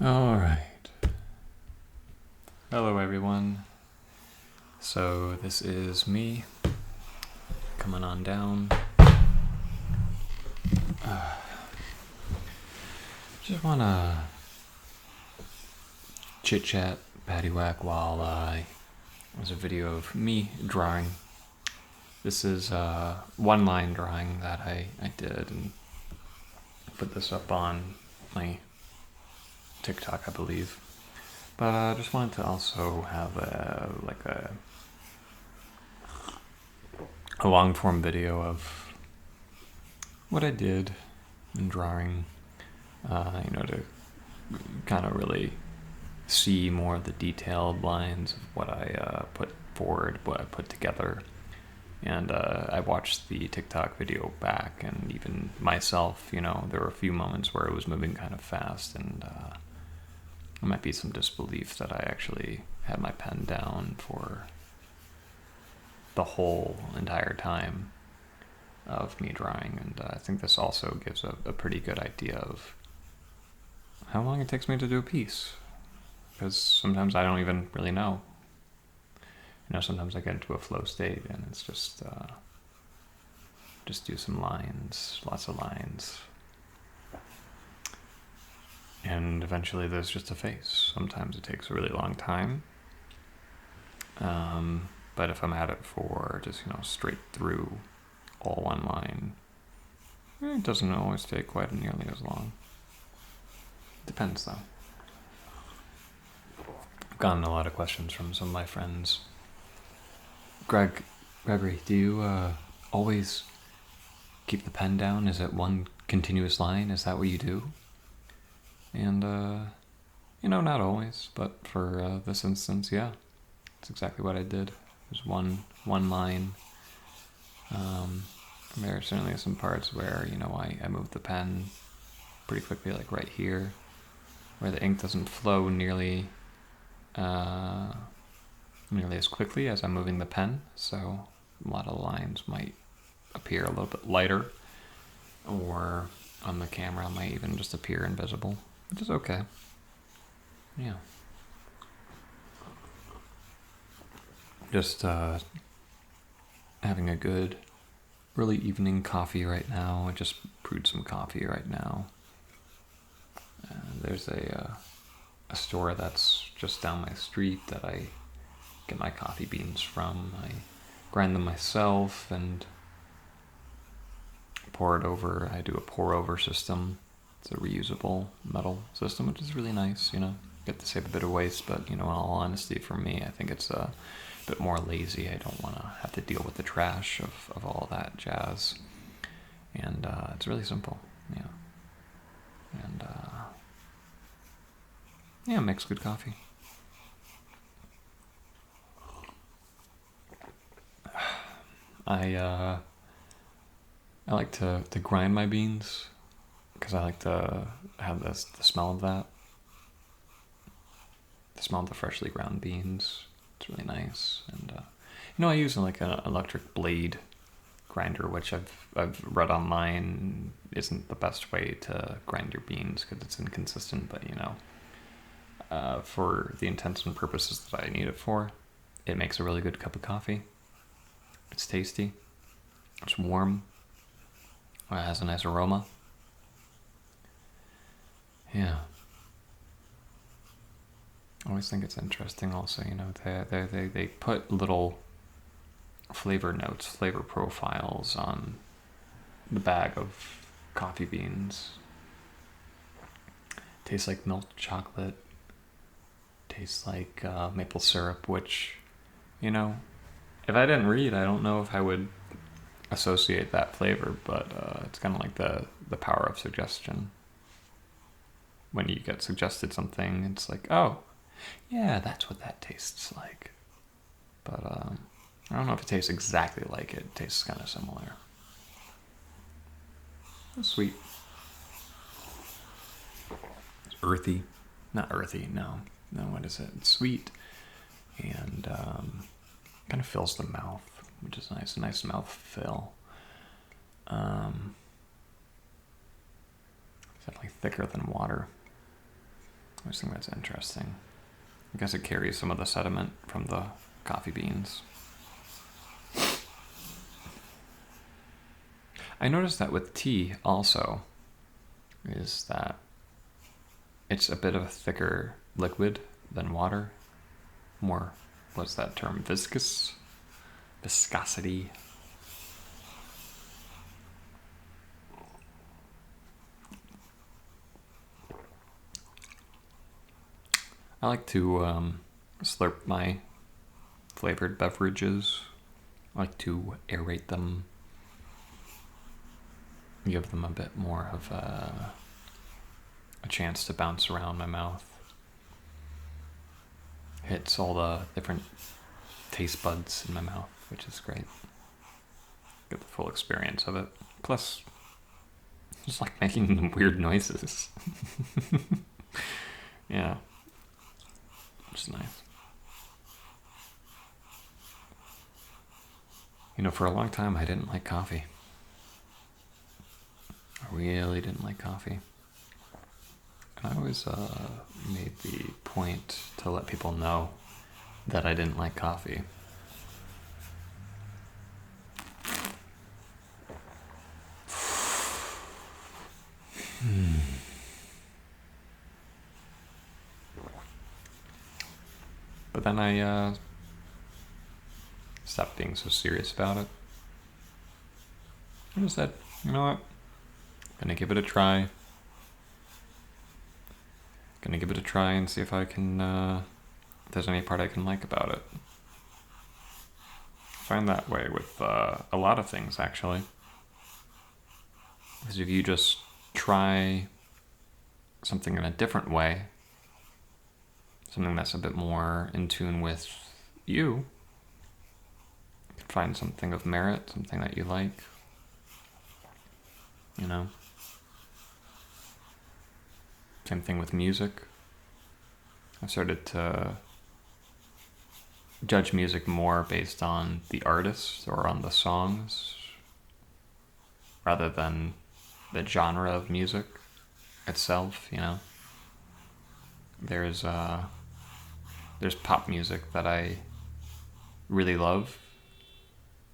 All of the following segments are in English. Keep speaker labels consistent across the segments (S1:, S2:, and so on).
S1: All right. Hello, everyone. So this is me coming on down. Just wanna chit chat, paddywhack while there's a video of me drawing. This is a one-line drawing that I did and put this up on my TikTok, I believe. But I just wanted to also have a long-form video of what I did in drawing, to kind of really see more of the detailed lines of what I put forward, what I put together. And I watched the TikTok video back, and even myself, there were a few moments where it was moving kind of fast, and there might be some disbelief that I actually had my pen down for the whole entire time of me drawing. And I think this also gives a pretty good idea of how long it takes me to do a piece, because sometimes I don't even really know. Sometimes I get into a flow state and it's just do some lines, lots of lines, and eventually there's just a face. Sometimes it takes a really long time, but if I'm at it for just straight through all one line, it doesn't always take quite nearly as long. Depends though. I've gotten a lot of questions from some of my friends. Gregory, do you always keep the pen down? Is it one continuous line? Is that what you do? And, not always, but for this instance, yeah, that's exactly what I did. There's one line. There are certainly some parts where, I move the pen pretty quickly, like right here, where the ink doesn't flow nearly as quickly as I'm moving the pen, so a lot of lines might appear a little bit lighter, or on the camera might even just appear invisible, which is okay. Yeah. Just having a good early evening coffee right now. I just brewed some coffee right now. There's a store that's just down my street that I get my coffee beans from. I grind them myself and pour it over. I do a pour over system. It's a reusable metal system, which is really nice. Get to save a bit of waste, but in all honesty, for me, I think it's a bit more lazy. I don't want to have to deal with the trash of all that jazz, and it's really simple. Yeah. And it makes good coffee. I like to grind my beans because I like to have the smell of that. The smell of the freshly ground beans. It's really nice. And I use like an electric blade grinder, which I've read online isn't the best way to grind your beans because it's inconsistent. But for the intents and purposes that I need it for, it makes a really good cup of coffee. It's tasty. It's warm. It has a nice aroma. Yeah. I always think it's interesting also, they put little flavor notes, flavor profiles on the bag of coffee beans. Tastes like milk chocolate. Tastes like maple syrup, which, if I didn't read, I don't know if I would associate that flavor, but it's kind of like the power of suggestion. When you get suggested something, it's like, oh, yeah, that's what that tastes like. But I don't know if it tastes exactly like it. It tastes kind of similar. It's sweet. It's earthy. Not earthy, no. No, what is it? It's sweet. And kind of fills the mouth, which is nice. A nice mouth fill. It's definitely thicker than water. I just think that's interesting. I guess it carries some of the sediment from the coffee beans. I noticed that with tea also, is that it's a bit of a thicker liquid than water. More, what's that term? Viscous? Viscosity. I like to slurp my flavored beverages. I like to aerate them. Give them a bit more of a chance to bounce around my mouth. Hits all the different taste buds in my mouth, which is great. Get the full experience of it. Plus, just like making weird noises. Yeah. It's nice. For a long time I didn't like coffee. I really didn't like coffee. And I always made the point to let people know that I didn't like coffee. But then I stopped being so serious about it. I just said, you know what? Gonna give it a try. Gonna give it a try and see if I can, if there's any part I can like about it. I find that way with a lot of things, actually. Because if you just try something in a different way, something that's a bit more in tune with you can find something of merit, something that you like. Same thing with music. I started to judge music more based on the artists or on the songs rather than the genre of music itself, There's pop music that I really love.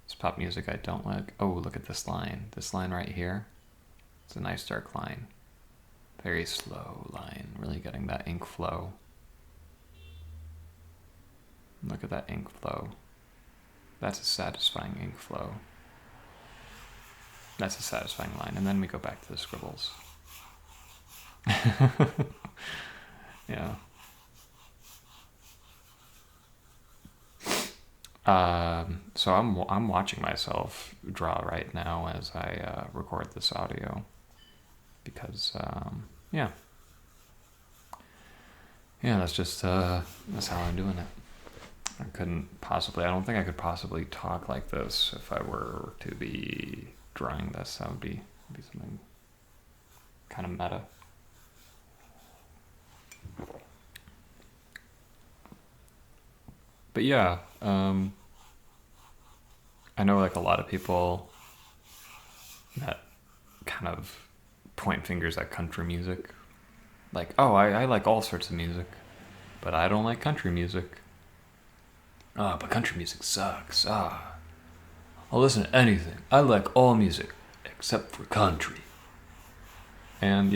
S1: There's pop music I don't like. Oh, look at this line. This line right here. It's a nice dark line. Very slow line. Really getting that ink flow. Look at that ink flow. That's a satisfying ink flow. That's a satisfying line. And then we go back to the scribbles. Yeah. So I'm watching myself draw right now as I record this audio, because yeah, that's just that's how I'm doing it. I don't think I could possibly talk like this if I were to be drawing this. That would be something kind of meta. But yeah, I know like a lot of people that kind of point fingers at country music. Like, oh, I like all sorts of music, but I don't like country music. But country music sucks. I'll listen to anything. I like all music except for country. And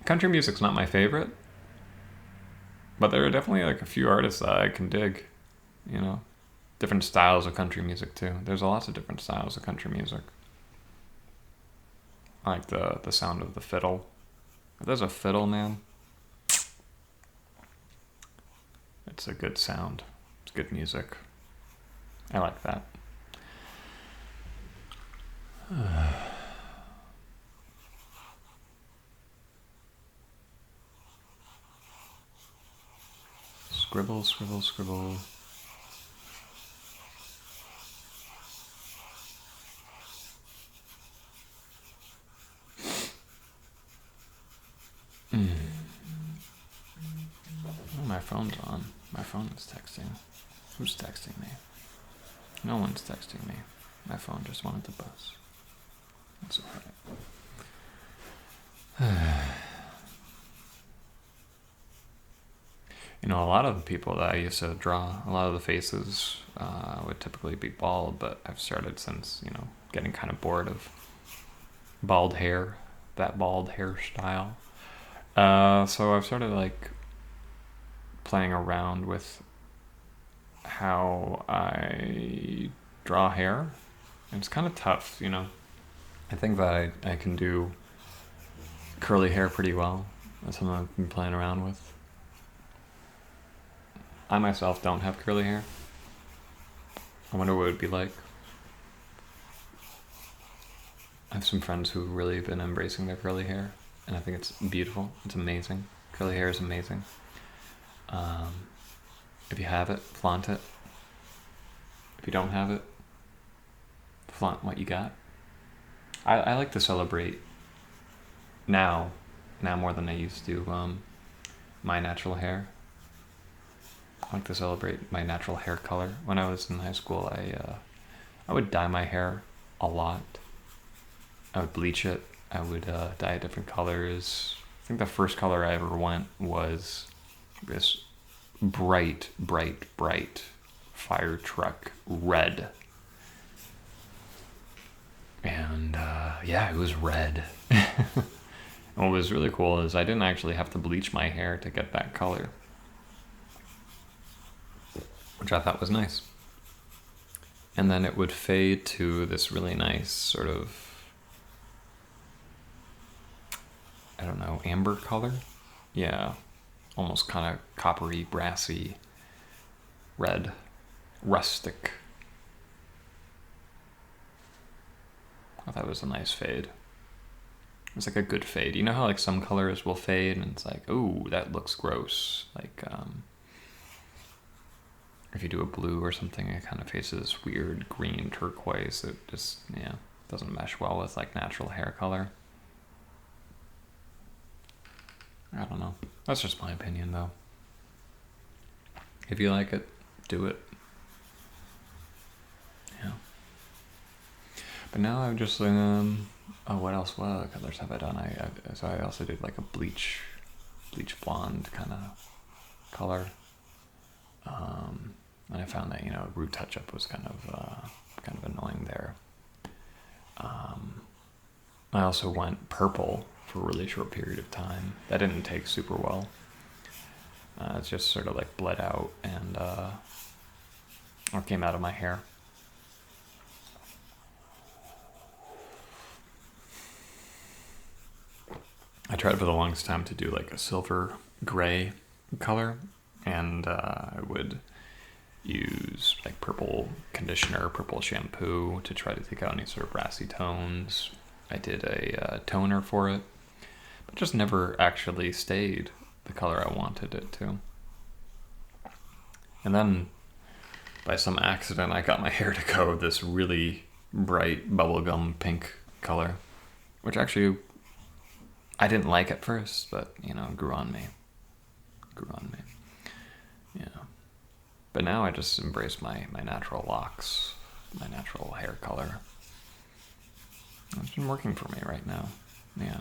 S1: country music's not my favorite, but there are definitely like a few artists that I can dig. Different styles of country music too. There's lots of different styles of country music. I like the sound of the fiddle. If there's a fiddle, man, it's a good sound. It's good music. I like that. Scribble, scribble, scribble. Oh, my phone's on. My phone is texting. Who's texting me? No one's texting me. My phone just wanted to buzz. That's alright. A lot of the people that I used to draw, a lot of the faces would typically be bald, but I've started since, getting kind of bored of bald hair, that bald hairstyle. So I've started like playing around with how I draw hair. And it's kind of tough, I think that I can do curly hair pretty well. That's something I've been playing around with. I myself don't have curly hair. I wonder what it would be like. I have some friends who've really been embracing their curly hair, and I think it's beautiful. It's amazing. Curly hair is amazing. If you have it, flaunt it. If you don't have it, flaunt what you got. I like to celebrate now more than I used to, my natural hair. I like to celebrate my natural hair color. When I was in high school, I would dye my hair a lot. I would bleach it. I would dye it different colors. I think the first color I ever went was this bright fire truck red. And it was red. And what was really cool is I didn't actually have to bleach my hair to get that color, which I thought was nice. And then it would fade to this really nice sort of, I don't know, amber color? Yeah, almost kind of coppery, brassy, red, rustic. I thought it was a nice fade. It was like a good fade. You know how like some colors will fade and it's like, oh, that looks gross. Like, if you do a blue or something, it kind of fades this weird green turquoise. It just, doesn't mesh well with like natural hair color. I don't know. That's just my opinion though. If you like it, do it. Yeah. But now I'm just, what else? What colors have I done? So I also did like a bleach blonde kind of color. And I found that, root touch-up was kind of annoying there. I also went purple for a really short period of time. That didn't take super well. It just sort of like bled out and or came out of my hair. I tried for the longest time to do like a silver gray color, and I would use like purple conditioner, purple shampoo to try to take out any sort of brassy tones. I did a toner for it, but just never actually stayed the color I wanted it to. And then by some accident, I got my hair to go this really bright bubblegum pink color, which actually I didn't like at first, but grew on me. Yeah. But now I just embrace my natural locks, my natural hair color. It's been working for me right now. Yeah.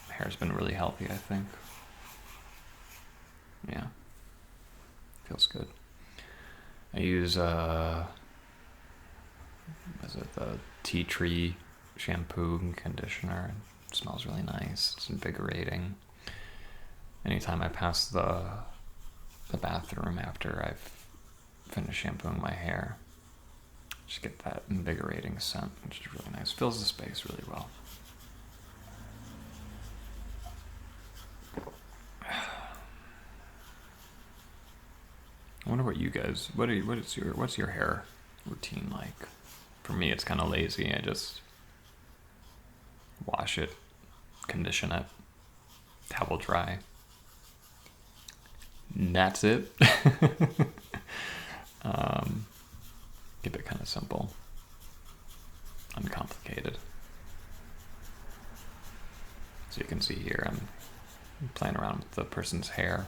S1: My hair's been really healthy, I think. Yeah. Feels good. I use, the tea tree shampoo and conditioner. It smells really nice. It's invigorating. Anytime I pass the bathroom after I've finished shampooing my hair, just get that invigorating scent, which is really nice. Fills the space really well. I wonder what you guys, what's your hair routine like? For me, it's kind of lazy. I just wash it, condition it, towel dry. And that's it. Keep it kind of simple, uncomplicated. So you can see here, I'm playing around with the person's hair.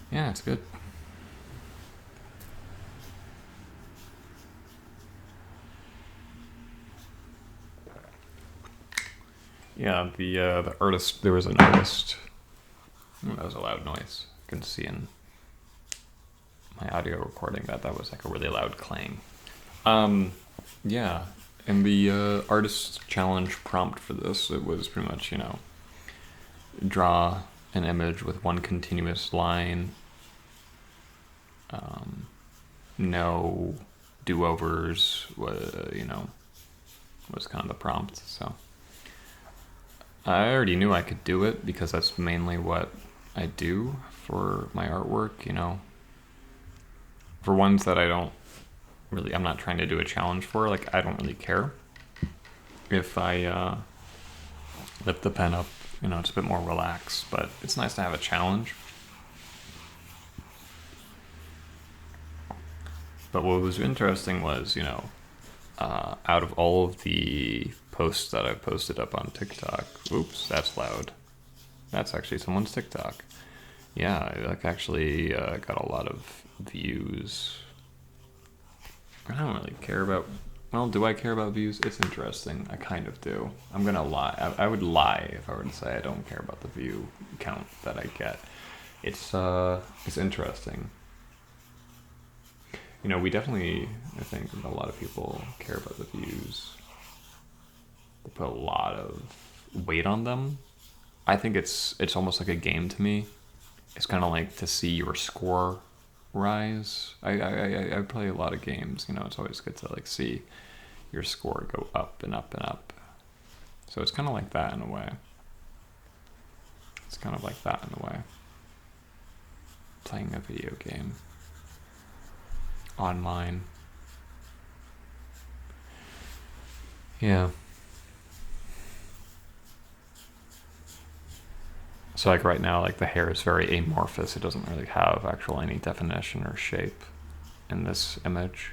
S1: Yeah, it's good. Yeah, the artist. There was an artist. That was a loud noise. You can see in my audio recording that was like a really loud clang. Yeah, and the artist challenge prompt for this, it was pretty much, draw an image with one continuous line. No do-overs. Was kind of the prompt. So I already knew I could do it because that's mainly what I do for my artwork. For ones that I'm not trying to do a challenge for. Like, I don't really care if I lift the pen up. It's a bit more relaxed, but it's nice to have a challenge. But what was interesting was, out of all of the posts that I've posted up on TikTok, oops, that's loud. That's actually someone's TikTok. Yeah, I actually got a lot of views. I don't really care about... Well, do I care about views? It's interesting. I kind of do. I'm gonna lie. I would lie if I were to say I don't care about the view count that I get. It's interesting. We definitely, I think a lot of people care about the views. They put a lot of weight on them. I think it's almost like a game to me. It's kind of like to see your score rise. I play a lot of games. It's always good to see your score go up and up and up. So it's kind of like that in a way. Playing a video game. Online. Yeah. So right now, the hair is very amorphous. It doesn't really have actual any definition or shape in this image.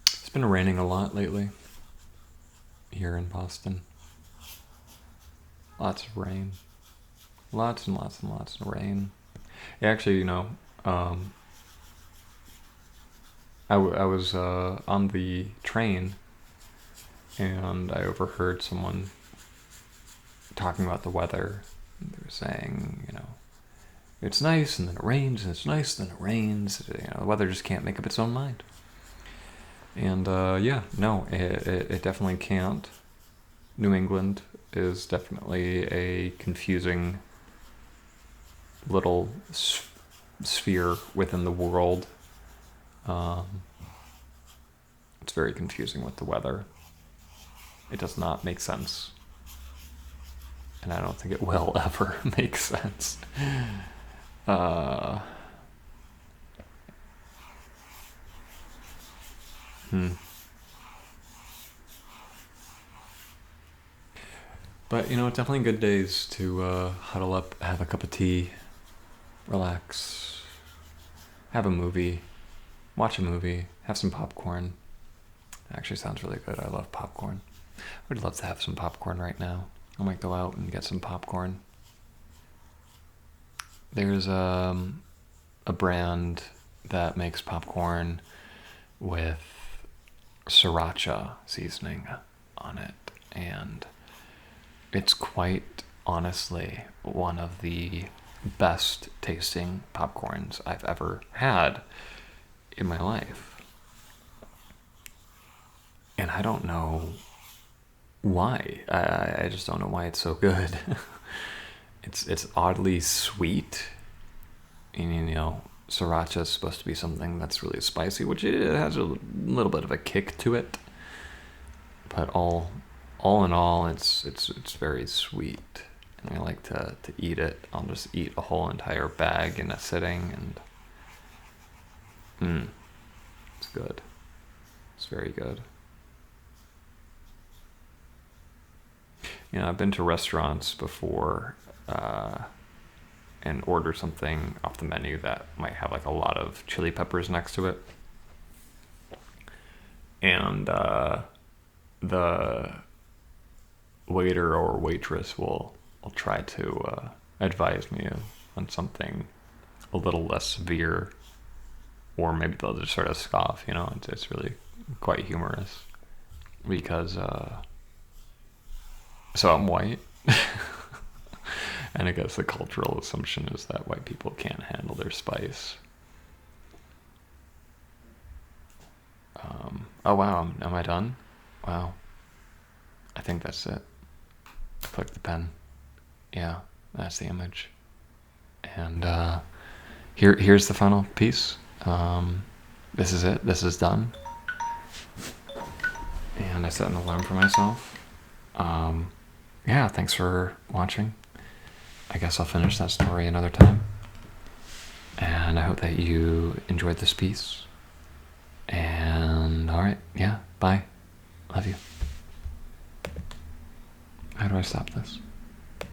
S1: It's been raining a lot lately here in Boston. Lots of rain. Lots and lots and lots of rain. Yeah, actually, I was on the train and I overheard someone talking about the weather. They were saying, it's nice and then it rains, and it's nice and then it rains. The weather just can't make up its own mind. And it definitely can't. New England is definitely a confusing little sphere within the world. It's very confusing with the weather. It does not make sense. And I don't think it will ever make sense. But, definitely good days to huddle up, have a cup of tea, relax, have a movie, watch a movie, have some popcorn. It actually sounds really good. I love popcorn. I would love to have some popcorn right now. I might go out and get some popcorn. There's a brand that makes popcorn with sriracha seasoning on it, and it's quite honestly one of the best tasting popcorns I've ever had in my life. And I don't know why. I just don't know why it's so good. It's oddly sweet. And, sriracha is supposed to be something that's really spicy, which it has a little bit of a kick to it. But all in all, it's very sweet. And I like to eat it. I'll just eat a whole entire bag in a sitting, and it's good. It's very good. I've been to restaurants before and ordered something off the menu that might have a lot of chili peppers next to it. and the waiter or waitress will try to advise me on something a little less severe, or maybe they'll just sort of scoff. It's really quite humorous because so I'm white. And I guess the cultural assumption is that white people can't handle their spice. Oh wow, am I done? Wow. I think that's it. Click the pen. Yeah, that's the image. And here's the final piece. This is it. This is done. And I set an alarm for myself. Yeah, thanks for watching. I guess I'll finish that story another time. And I hope that you enjoyed this piece. And alright, yeah, bye. Love you. How do I stop this?